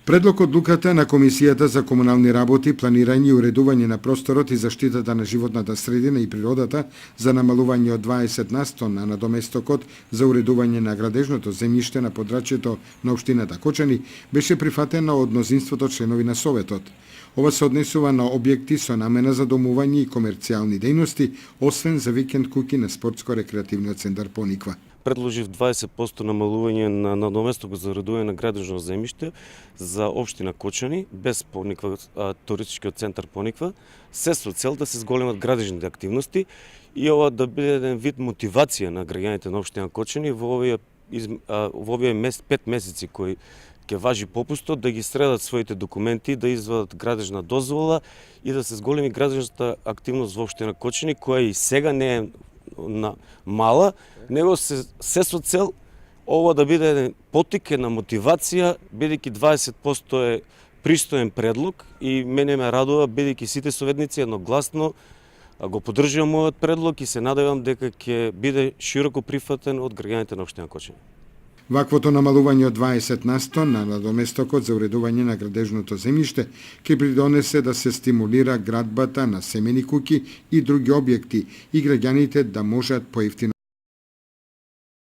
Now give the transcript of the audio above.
Предлог одлуката на Комисијата за комунални работи, планирање и уредување на просторот и заштитата на животната средина и природата за намалување од 20% на надоместокот за уредување на градежното земјиште на подрачјето на општината Кочани беше прифатена од мнозинството членови на Советот. Ова се однесува на објекти со намена за домување и комерцијални дејности, освен за викенд куќи на спортско-рекреативниот центар Пониква. Предложив 20% намалување на надоместокот за уредување на градежно земјиште за општина Кочани, без Пониква, туристичкиот центар Пониква, се со цел да се зголемат градежните активности и ова да биде еден вид мотивација на граѓаните на општина Кочани во овие 5 месеци кои ќе важи попустот, да ги средат своите документи, да извадат градежна дозвола и да се зголеми градежната активност во општина Кочани, која и сега не е мала, него се со цел ова да биде еден поттик, една мотивација, бидејќи 20% е пристоен предлог и мене ме радува, бидејќи сите советници едногласно го поддржувам овој предлог и се надевам дека ќе биде широко прифатен од граѓаните на општина Кочани. Ваквото намалување од 20% на надоместокот за уредување на градежното земјиште ќе придонесе да се стимулира градбата на семени куќи и други објекти и граѓаните да можат поевтино